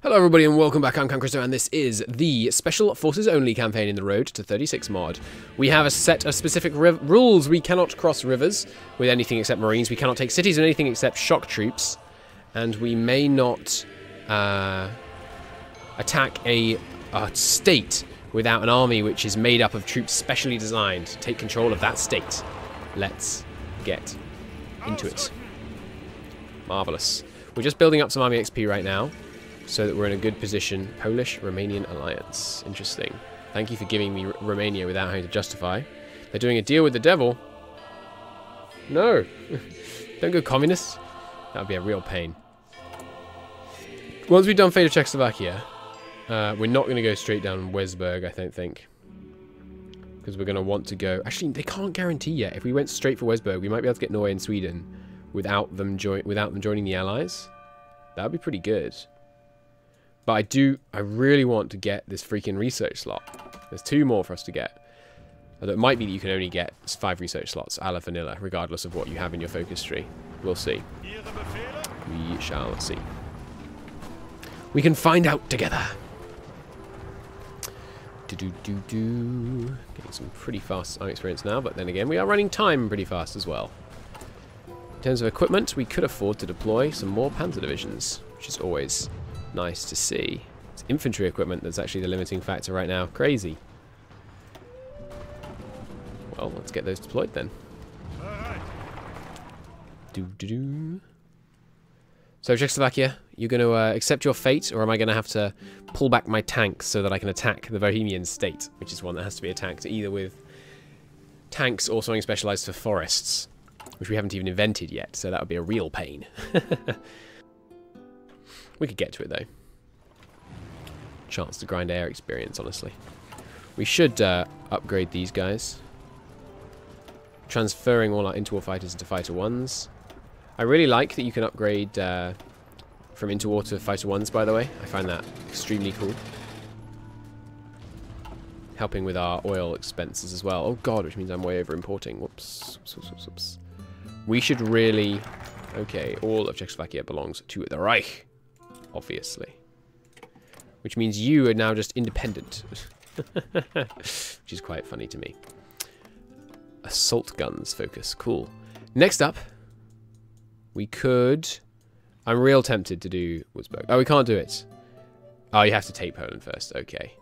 Hello everybody and welcome back, I'm Christo, and this is the Special Forces Only campaign in the Road to 36 mod. We have a set of specific rules. We cannot cross rivers with anything except marines, we cannot take cities with anything except shock troops, and we may not attack a state without an army which is made up of troops specially designed to take control of that state. Let's get into it. Marvellous. We're just building up some army XP right now, so that we're in a good position. Polish-Romanian alliance. Interesting. Thank you for giving me Romania without having to justify. They're doing a deal with the devil. No. Don't go communist. That would be a real pain. Once we've done Fate of Czechoslovakia, we're not going to go straight down Wesburg, I don't think. Because we're going to want to go... Actually, they can't guarantee yet. If we went straight for Wesburg, we might be able to get Norway and Sweden without them joining the Allies. That would be pretty good. But I really want to get this freaking research slot. There's 2 more for us to get. Although it might be that you can only get 5 research slots a la vanilla, regardless of what you have in your focus tree. We'll see. We shall see. We can find out together. Getting some pretty fast army experience now, but then again, we are running time pretty fast as well. In terms of equipment, we could afford to deploy some more panzer divisions, which is always nice to see. It's infantry equipment that's actually the limiting factor right now. Crazy. Well, let's get those deployed then. So, Czechoslovakia, you're going to accept your fate, or am I going to have to pull back my tanks so that I can attack the Bohemian state, which is one that has to be attacked either with tanks or something specialized for forests, which we haven't even invented yet, so that would be a real pain. We could get to it, though. Chance to grind air experience, honestly. We should upgrade these guys. Transferring all our interwar fighters into fighter 1s. I really like that you can upgrade from interwar to fighter 1s, by the way. I find that extremely cool. Helping with our oil expenses as well. Oh god, which means I'm way over importing. Whoops. Whoops. We should really... Okay, all of Czechoslovakia belongs to the Reich. Obviously. Which means you are now just independent. Which is quite funny to me. Assault guns focus. Cool. Next up, we could... I'm real tempted to do Wurzburg. Oh, we can't do it. Oh, you have to take Poland first. Okay.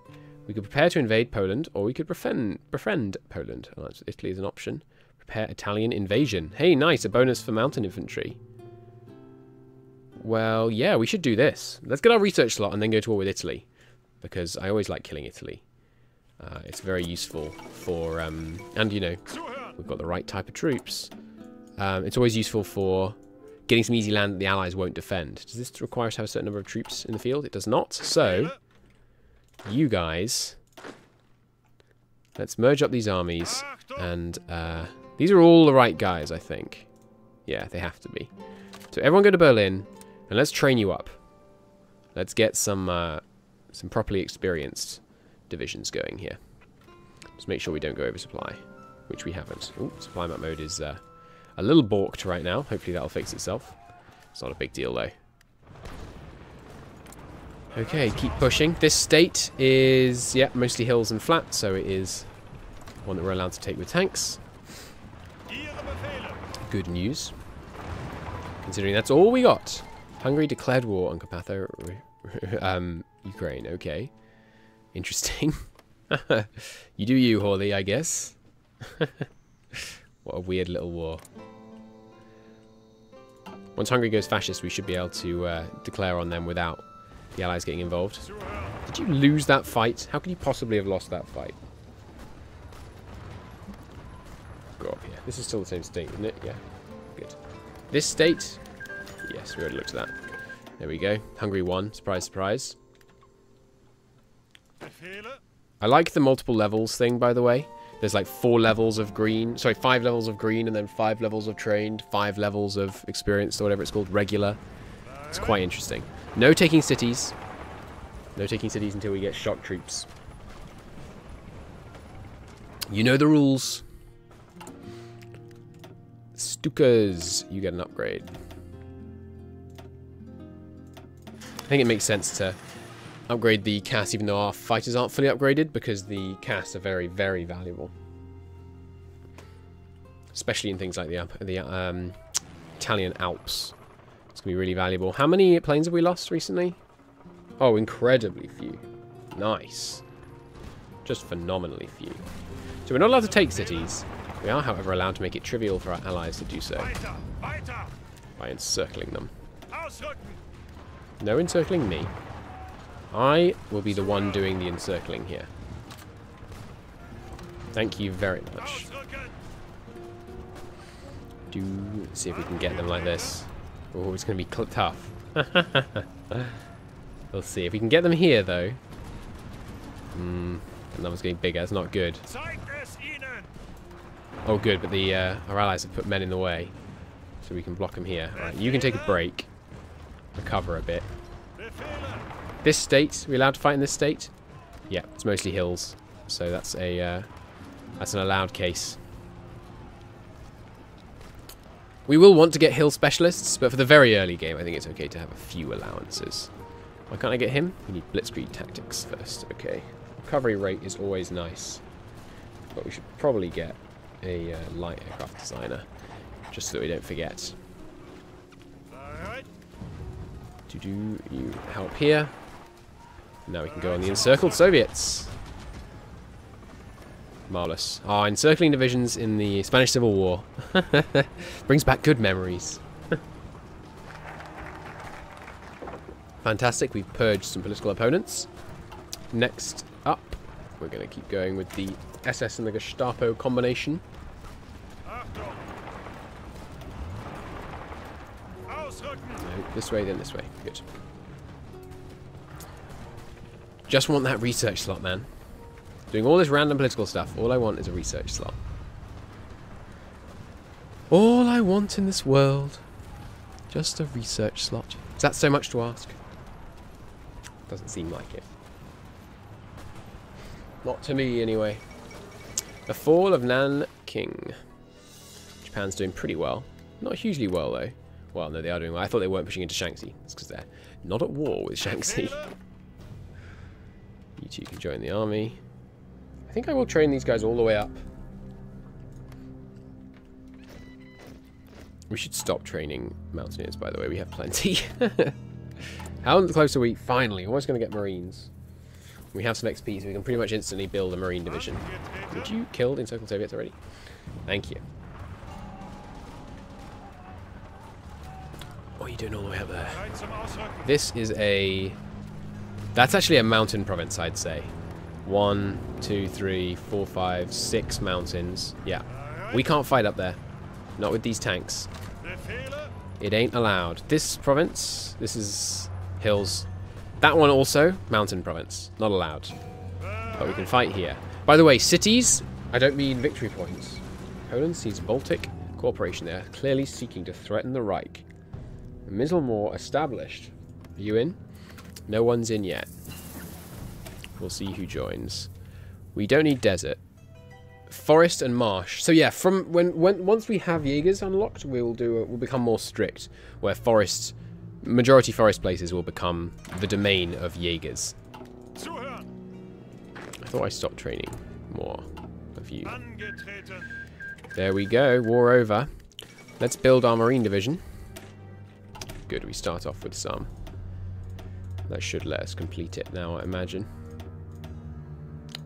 We could prepare to invade Poland, or we could befriend Poland. Oh, Italy is an option. Prepare Italian invasion. Hey, nice. A bonus for mountain infantry. Well, yeah, we should do this. Let's get our research slot and then go to war with Italy. Because I always like killing Italy. It's very useful for... and, you know, we've got the right type of troops. It's always useful for getting some easy land that the Allies won't defend. Does this require us to have a certain number of troops in the field? It does not. So, you guys... Let's merge up these armies. And these are all the right guys, I think. Yeah, they have to be. So everyone go to Berlin. And let's train you up. Let's get some properly experienced divisions going here. Just make sure we don't go oversupply, which we haven't. Ooh, supply map mode is a little balked right now. Hopefully that'll fix itself. It's not a big deal though. Okay, keep pushing. This state is, yeah, mostly hills and flat, so it is one that we're allowed to take with tanks. Good news. Considering that's all we got. Hungary declared war on Carpatho, Ukraine. Okay. Interesting. You do you, Hawley, I guess. What a weird little war. Once Hungary goes fascist, we should be able to declare on them without the Allies getting involved. Did you lose that fight? How could you possibly have lost that fight? Go up here. This is still the same state, isn't it? Yeah. Good. This state... Yes, we already looked at that. There we go. Hungary won. Surprise, surprise. I like the multiple levels thing, by the way. There's like 4 levels of green. Sorry, 5 levels of green, and then 5 levels of trained, 5 levels of experienced, or whatever it's called, regular. It's quite interesting. No taking cities. No taking cities until we get shock troops. You know the rules. Stukas, you get an upgrade. I think it makes sense to upgrade the CAS even though our fighters aren't fully upgraded, because the CAS are very, very valuable. Especially in things like the Italian Alps. It's going to be really valuable. How many planes have we lost recently? Oh, incredibly few. Nice. Just phenomenally few. So we're not allowed to take cities. We are, however, allowed to make it trivial for our allies to do so. By encircling them. No encircling me. I will be the one doing the encircling here. Thank you very much. See if we can get them like this. Oh, it's going to be tough. We'll see. If we can get them here, though. The number's getting bigger. That's not good. Oh, good. But our allies have put men in the way. So we can block them here. Right, you can take a break. Recover a bit. This state, are we allowed to fight in this state? Yeah, it's mostly hills. So that's an allowed case. We will want to get hill specialists, but for the very early game, I think it's okay to have a few allowances. Why can't I get him? We need blitzkrieg tactics first. Okay. Recovery rate is always nice. But we should probably get a light aircraft designer, just so that we don't forget. Do you help here? Now we can go on the encircled Soviets. Marvelous. Ah, encircling divisions in the Spanish Civil War. Brings back good memories. Fantastic, we've purged some political opponents. Next up, we're going to keep going with the SS and the Gestapo combination. No, this way, then this way. Good. Just want that research slot, man. Doing all this random political stuff. All I want is a research slot. All I want in this world. Just a research slot. Is that so much to ask? Doesn't seem like it. Not to me, anyway. The fall of Nanking. Japan's doing pretty well. Not hugely well, though. Well, no, they are doing well. I thought they weren't pushing into Shaanxi. It's because they're not at war with Shaanxi. You two can join the army. I think I will train these guys all the way up. We should stop training mountaineers, by the way. We have plenty. How close are we? Finally. Almost going to get Marines. We have some XP, so we can pretty much instantly build a Marine division. Would you kill the encircled Soviets already? Thank you. What are you doing all the way up there? This is a... That's actually a mountain province, I'd say. 1, 2, 3, 4, 5, 6 mountains. Yeah. We can't fight up there. Not with these tanks. It ain't allowed. This province, this is hills. That one also, mountain province. Not allowed. But we can fight here. By the way, cities, I don't mean victory points. Poland sees Baltic cooperation. They are clearly seeking to threaten the Reich. Middlemore established. Are you in? No one's in yet. We'll see who joins. We don't need desert. Forest and marsh. So yeah, from once we have Jaegers unlocked, we'll become more strict. Where majority forest places will become the domain of Jaegers. I thought I stopped training more of you. There we go. War over. Let's build our Marine division. Good. We start off with some. That should let us complete it now, I imagine.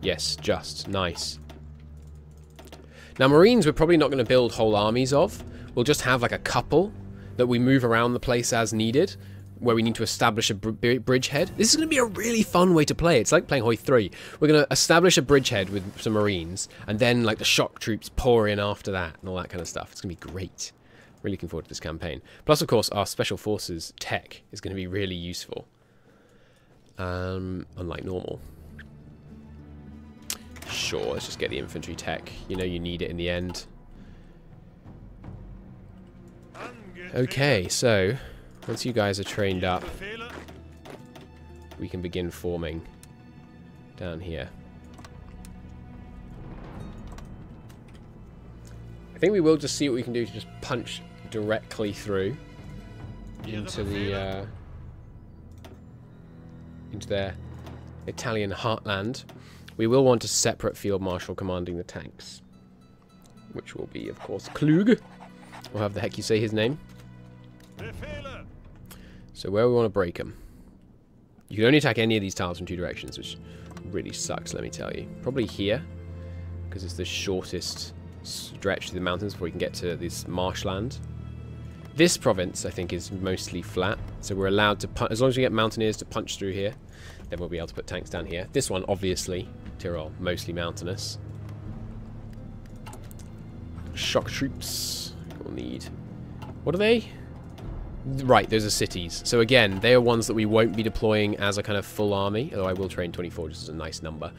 Yes, just. Nice. Now, Marines we're probably not going to build whole armies of. We'll just have like a couple that we move around the place as needed, where we need to establish a bridgehead. This is going to be a really fun way to play. It's like playing HOI4. We're going to establish a bridgehead with some Marines, and then like the shock troops pour in after that, and all that kind of stuff. It's going to be great. Really looking forward to this campaign. Plus, of course, our Special Forces tech is going to be really useful. Unlike normal. Sure, let's just get the infantry tech. You know you need it in the end. Okay, so once you guys are trained up, we can begin forming down here. I think we will just see what we can do to just punch directly through into the into there. Italian heartland, we will want a separate field marshal commanding the tanks, which will be, of course, Klug, or however the heck you say his name. So where we want to break them? You can only attack any of these tiles from 2 directions, which really sucks, let me tell you. Probably here, because it's the shortest stretch through the mountains before we can get to this marshland. This province, I think, is mostly flat, so we're allowed to punch, as long as we get mountaineers to punch through here, then we'll be able to put tanks down here. This one, obviously, Tyrol, mostly mountainous. Shock troops, we'll need. What are they? Right, those are cities. So again, they are ones that we won't be deploying as a kind of full army, although I will train 24 just as a nice number.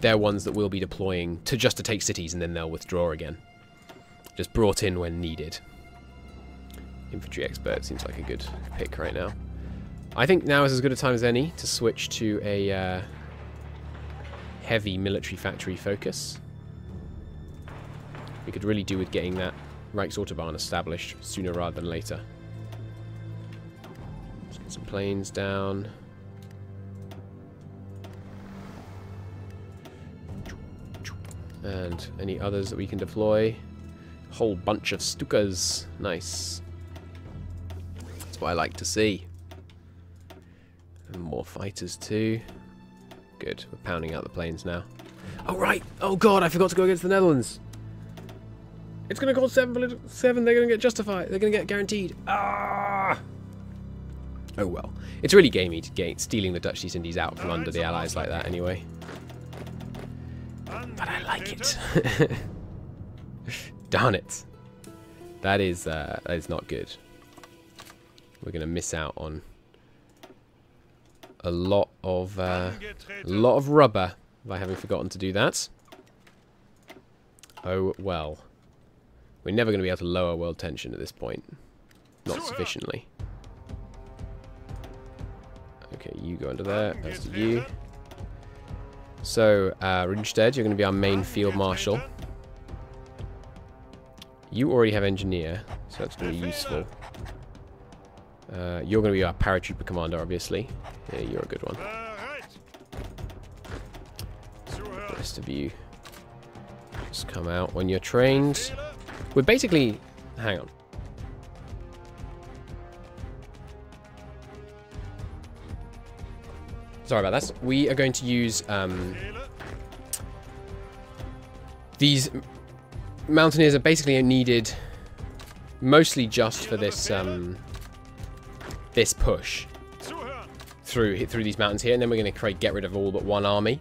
They're ones that we'll be deploying just to take cities and then they'll withdraw again. Just brought in when needed. Infantry expert seems like a good pick right now. I think now is as good a time as any to switch to a heavy military factory focus. We could really do with getting that Reichsautobahn established sooner rather than later. Let's get some planes down. And any others that we can deploy. Whole bunch of Stukas. Nice. That's what I like to see. And more fighters too. Good. We're pounding out the planes now. Oh right! Oh god, I forgot to go against the Netherlands. It's going to cost 7. They're going to get justified. They're going to get guaranteed. Ah! Oh well. It's really gamey to stealing the Dutch East Indies out from under the Allies like that anyway. But I like it. Darn it. That is not good. We're going to miss out on a lot of rubber by having forgotten to do that. Oh well. We're never going to be able to lower world tension at this point. Not sufficiently. Okay, you go under there. As do you. So, Rundstedt, you're going to be our main field marshal. You already have engineer, so that's going to be useful. You're going to be our paratrooper commander, obviously. Yeah, you're a good one. The rest of you just come out when you're trained. We're basically... Hang on. Sorry about that. We are going to use these mountaineers are basically needed mostly just for this this push through these mountains here, and then we're going to get rid of all but one army.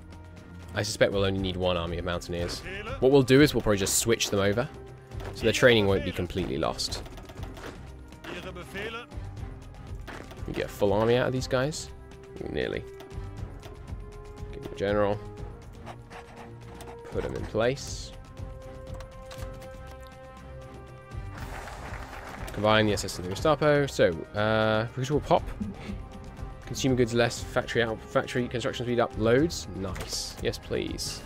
I suspect we'll only need one army of mountaineers. What we'll do is we'll probably just switch them over. So the training won't be completely lost. We get a full army out of these guys? Ooh, nearly. Give them a general. Put them in place. Combine the SS and the Gestapo. So, recruit will pop. Consumer goods less. Factory construction speed up. Loads. Nice. Yes, please.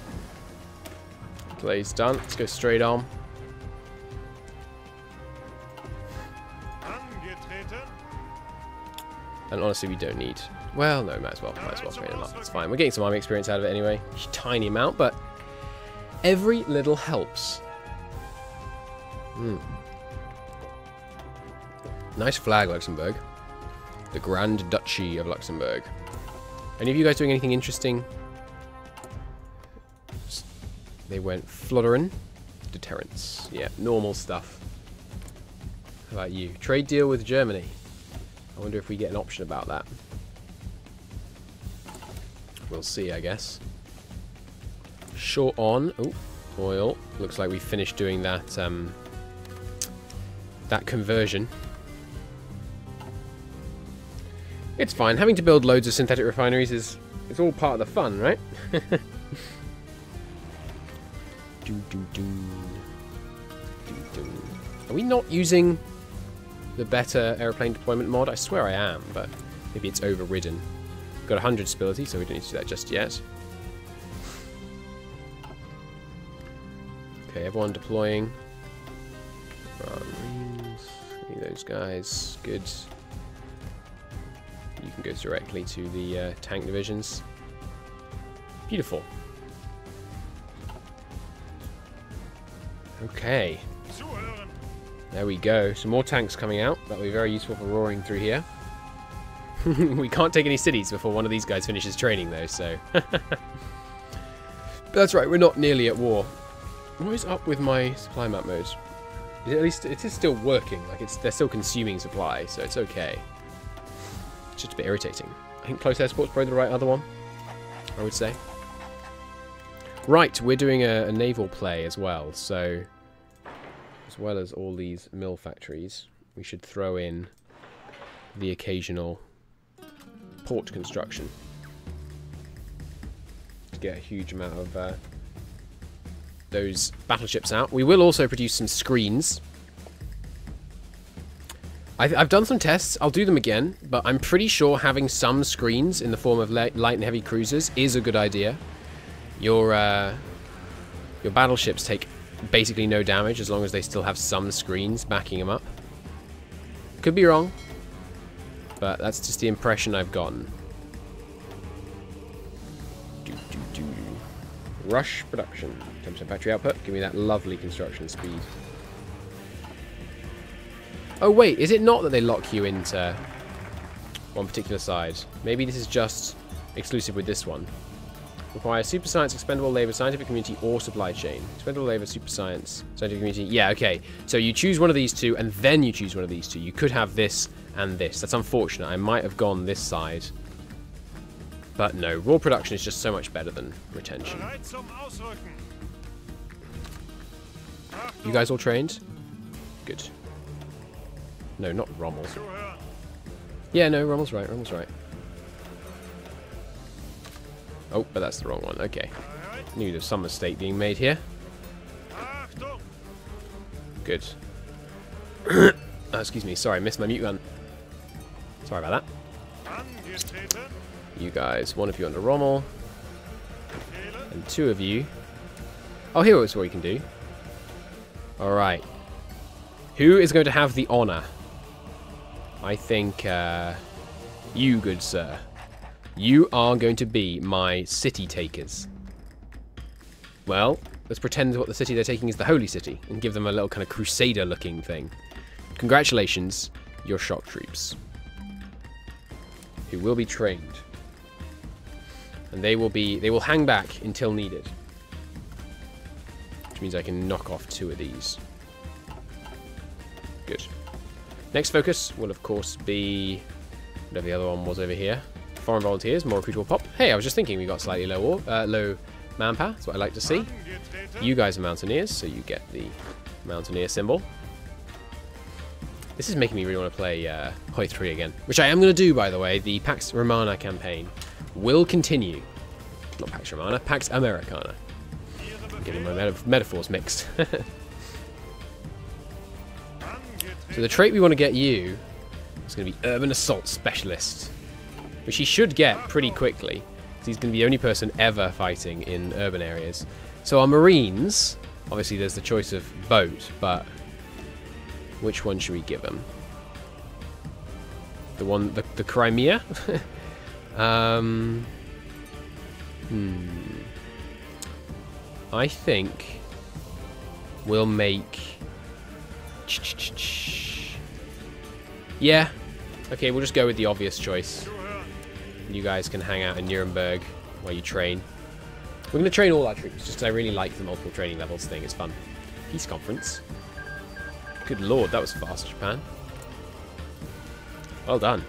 Plays done. Let's go straight on. And honestly, we don't need... Well, no, might as well train them up. It's fine. We're getting some army experience out of it anyway. Tiny amount, but every little helps. Nice flag, Luxembourg. The Grand Duchy of Luxembourg. Any of you guys doing anything interesting? They went fluttering. Deterrence. Yeah, normal stuff. How about you? Trade deal with Germany. I wonder if we get an option about that. We'll see, I guess. Short on. Oh, oil. Looks like we finished doing that that conversion. It's fine. Having to build loads of synthetic refineries is it's all part of the fun, right? Are we not using the better aeroplane deployment mod? I swear I am, but maybe it's overridden. We've got 100 stability, so we don't need to do that just yet. Okay, everyone deploying. Marines. Any of those guys. Good. You and goes directly to the tank divisions. Beautiful. Okay. There we go. Some more tanks coming out. That'll be very useful for roaring through here. We can't take any cities before one of these guys finishes training, though, so... But that's right, we're not nearly at war. What is up with my supply map mode? At least it is still working. Like, they're still consuming supply, so it's okay. It's just a bit irritating. I think close air support's probably the right other one, I would say. Right, we're doing a naval play as well, so as well as all these mill factories, we should throw in the occasional port construction to get a huge amount of those battleships out. We will also produce some screens. I've done some tests. I'll do them again, but I'm pretty sure having some screens in the form of light and heavy cruisers is a good idea. Your battleships take basically no damage as long as they still have some screens backing them up. Could be wrong, but that's just the impression I've gotten. Rush production. 10% factory output. Give me that lovely construction speed. Oh wait, is it not that they lock you into one particular side? Maybe this is just exclusive with this one. Require super science, expendable labor, scientific community, or supply chain. Expendable labor, super science, scientific community. Yeah, okay. So you choose one of these two, and then you choose one of these two. You could have this and this. That's unfortunate. I might have gone this side. But no, raw production is just so much better than retention. You guys all trained? Good. No, not Rommel. Yeah, no, Rommel's right. Rommel's right. Oh, but that's the wrong one. Okay. Knew there was some mistake being made here. Good. Oh, excuse me. Sorry, I missed my mute gun. Sorry about that. You guys, one of you under Rommel. And two of you. Oh, here is what we can do. Alright. Who is going to have the honour? I think, you, good sir. You are going to be my city takers. Well, let's pretend what the city they're taking is the Holy City and give them a little kind of crusader-looking thing. Congratulations, you're shock troops. Who will be trained. And they will hang back until needed. Which means I can knock off two of these. Good. Next focus will, of course, be whatever the other one was over here. Foreign volunteers, more recruit will pop. Hey, I was just thinking we got slightly low manpower. That's what I like to see. You guys are mountaineers, so you get the mountaineer symbol. This is making me really want to play HOI4 again, which I am going to do, by the way. The Pax Romana campaign will continue. Not Pax Romana, Pax Americana. I'm getting my metaphors mixed. So the trait we want to get you is going to be Urban Assault Specialist, which he should get pretty quickly, because he's going to be the only person ever fighting in urban areas. So our Marines, obviously there's the choice of boat, but which one should we give him? The one, the Crimea? I think we'll make... Yeah. Okay, we'll just go with the obvious choice. You guys can hang out in Nuremberg while you train. We're going to train all our troops, just because I really like the multiple training levels thing. It's fun. Peace conference. Good lord, that was fast, Japan. Well done.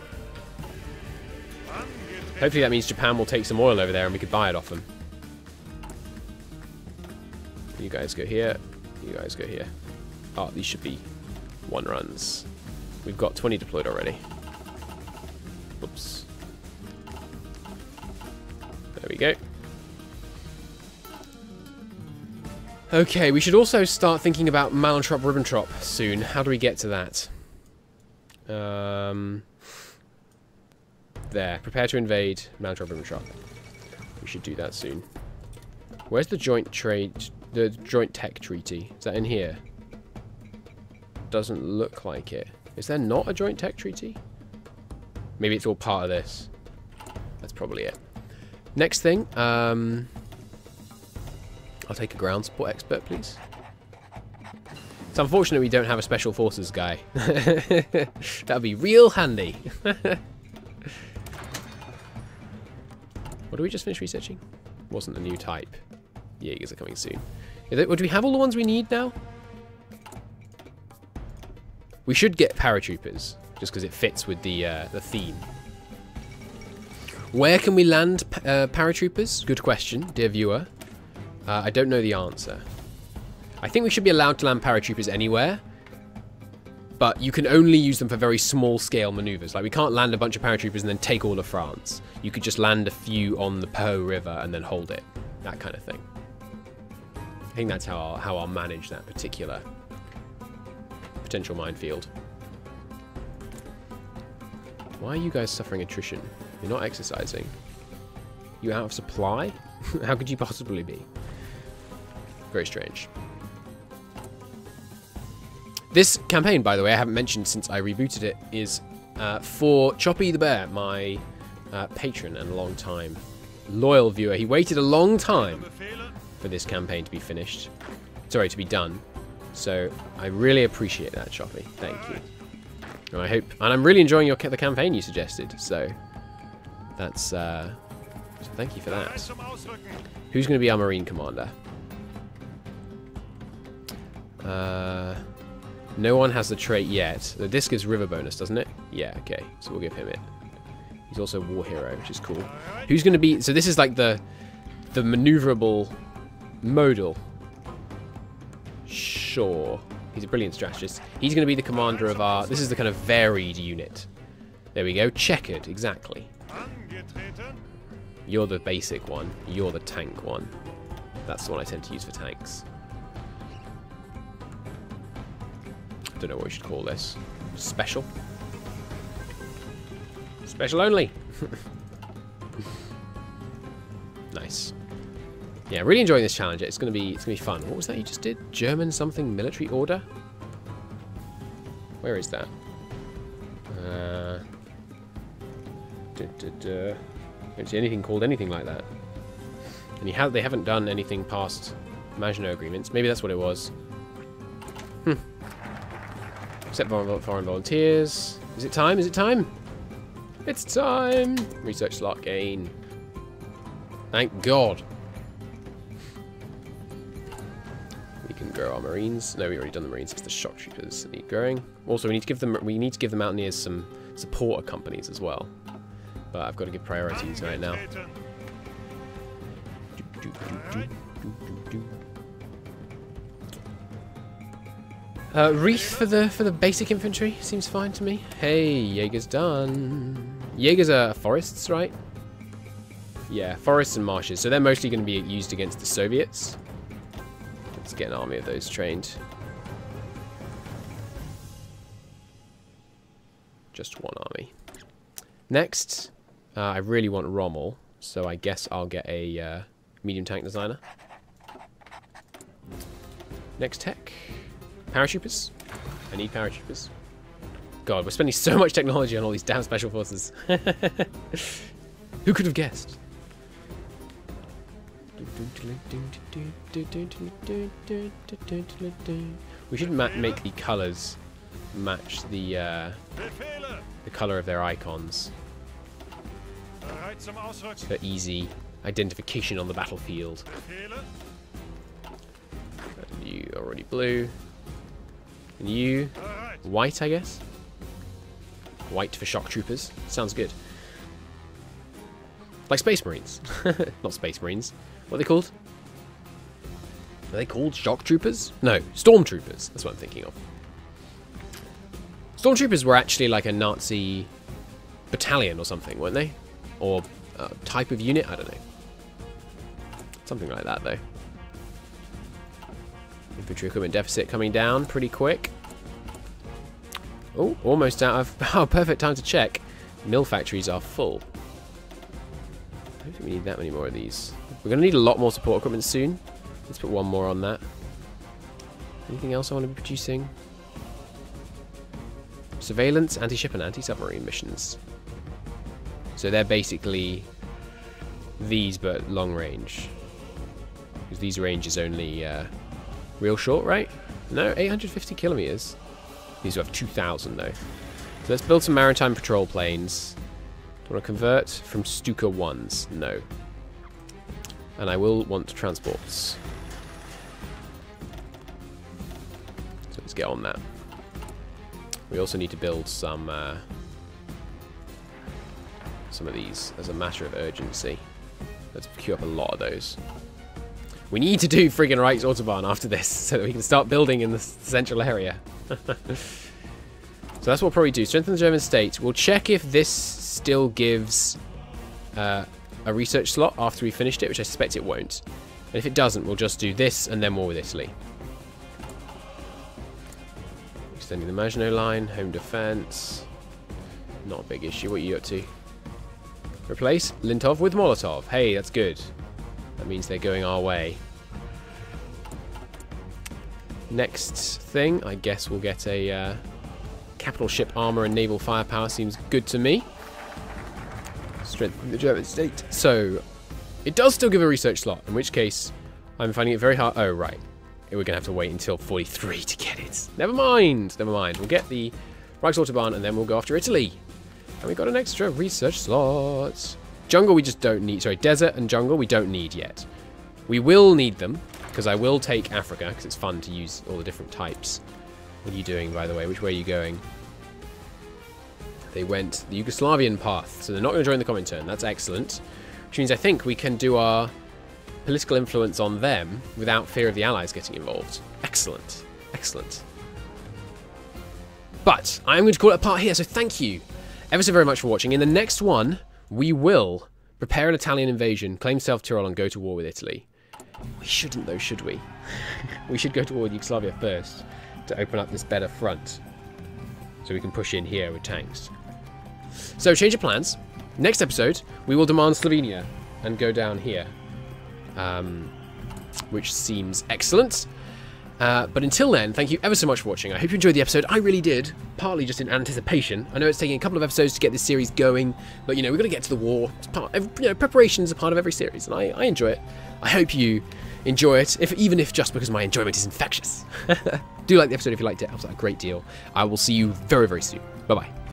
Hopefully that means Japan will take some oil over there and we could buy it off them. You guys go here. You guys go here. Oh, these should be one runs. We've got 20 deployed already. Oops. There we go. Okay, we should also start thinking about Mallentrop-Ribbentrop soon. How do we get to that? There. Prepare to invade Mallentrop-Ribbentrop. We should do that soon. Where's the joint trade... the joint tech treaty? Is that in here? Doesn't look like it. Is there not a joint tech treaty? Maybe it's all part of this. That's probably it. Next thing, I'll take a ground support expert, please. It's unfortunate we don't have a special forces guy. That'd be real handy. What did we just finish researching? Wasn't a new type. Jaegers are coming soon. Do we have all the ones we need now? We should get paratroopers, just because it fits with the theme. Where can we land paratroopers? Good question, dear viewer. I don't know the answer. I think we should be allowed to land paratroopers anywhere, but you can only use them for very small scale maneuvers. Like, we can't land a bunch of paratroopers and then take all of France. You could just land a few on the Po River and then hold it. That kind of thing. I think that's how I'll manage that particular potential minefield. Why are you guys suffering attrition? You're not exercising. You out of supply? How could you possibly be? Very strange. This campaign, by the way, I haven't mentioned since I rebooted it, is for Choppy the Bear, my patron and long time loyal viewer. He waited a long time for this campaign to be finished. Sorry, to be done. So I really appreciate that, Choppy. Thank you. And I hope, and I'm really enjoying the campaign you suggested. So that's so thank you for that. Who's going to be our Marine commander? No one has the trait yet. This gives river bonus, doesn't it? Yeah, okay. So we'll give him it. He's also a war hero, which is cool. Who's going to be... So this is like the maneuverable modal. Sure. He's a brilliant strategist. He's going to be the commander of our... This is the kind of varied unit. There we go. Checkered, exactly. You're the basic one. You're the tank one. That's the one I tend to use for tanks. I don't know what we should call this. Special? Special only! Nice. Yeah, really enjoying this challenge. It's gonna be fun. What was that you just did? German something military order? Where is that? I don't see anything called anything like that. And they haven't done anything past Maginot agreements. Maybe that's what it was. Accept foreign volunteers. Is it time? Is it time? It's time! Research slot gain. Thank God. We can grow our Marines. No, we already done the Marines. It's the shock troopers that need growing. Also, we need to give the Mountaineers some supporter companies as well. But I've got to give priorities right now. Reef for the basic infantry seems fine to me. Hey, Jaeger's done. Jaegers are forests, right? Yeah, forests and marshes. So they're mostly going to be used against the Soviets. Let's get an army of those trained. Just one army. Next, I really want Rommel, so I guess I'll get a medium tank designer. Next tech. Paratroopers. I need paratroopers. God, we're spending so much technology on all these damn special forces. Who could have guessed? We should make the colors match the color of their icons for easy identification on the battlefield. And you are already blue. And you, white, I guess? White for shock troopers. Sounds good. Like Space Marines. Not Space Marines. What are they called? Are they called shock troopers? No, stormtroopers. That's what I'm thinking of. Stormtroopers were actually like a Nazi battalion or something, weren't they? Or type of unit? I don't know. Something like that, though. Infantry equipment deficit coming down pretty quick. Oh, almost out of... Oh, perfect time to check. Mill factories are full. I don't think we need that many more of these. We're going to need a lot more support equipment soon. Let's put one more on that. Anything else I want to be producing? Surveillance, anti-ship and anti-submarine missions. So they're basically these, but long range. Because these range is only real short, right? No, 850 kilometers. These will have 2,000 though. So let's build some maritime patrol planes. Do you want to convert from Stuka 1s? No. And I will want transports. So let's get on that. We also need to build some of these as a matter of urgency. Let's queue up a lot of those. We need to do friggin' Reichs Autobahn after this so that we can start building in the central area. So that's what we'll probably do. Strengthen the German state. We'll check if this still gives a research slot after we finished it, which I suspect it won't. And if it doesn't, we'll just do this and then war with Italy. Extending the Maginot Line, home defense. Not a big issue. What are you up to? Replace Lintov with Molotov. Hey, that's good. That means they're going our way. Next thing, I guess we'll get a capital ship armor and naval firepower. Seems good to me. Strengthen the German state. So, it does still give a research slot, in which case I'm finding it very hard. Oh, right. We're going to have to wait until 43 to get it. Never mind. Never mind. We'll get the Reichsautobahn and then we'll go after Italy. And we got an extra research slot. Jungle we just don't need. Sorry, desert and jungle we don't need yet. We will need them, because I will take Africa, because it's fun to use all the different types. What are you doing, by the way? Which way are you going? They went the Yugoslavian path, so they're not going to join the Comintern. That's excellent. Which means I think we can do our political influence on them without fear of the Allies getting involved. Excellent. Excellent. But I'm going to call it a part here, so thank you ever so very much for watching. In the next one, we will prepare an Italian invasion, claim South Tyrol, and go to war with Italy. We shouldn't, though, should we? We should go to war with Yugoslavia first to open up this better front, so we can push in here with tanks. So, change of plans. Next episode, we will demand Slovenia and go down here, which seems excellent. But until then, thank you ever so much for watching. I hope you enjoyed the episode. I really did, partly just in anticipation. I know it's taking a couple of episodes to get this series going, but you know, we've got to get to the war. It's part of, you know, preparation is a part of every series, and I enjoy it. I hope you enjoy it, even if just because my enjoyment is infectious. Do like the episode if you liked it. It helps out a great deal. I will see you very, very soon. Bye-bye.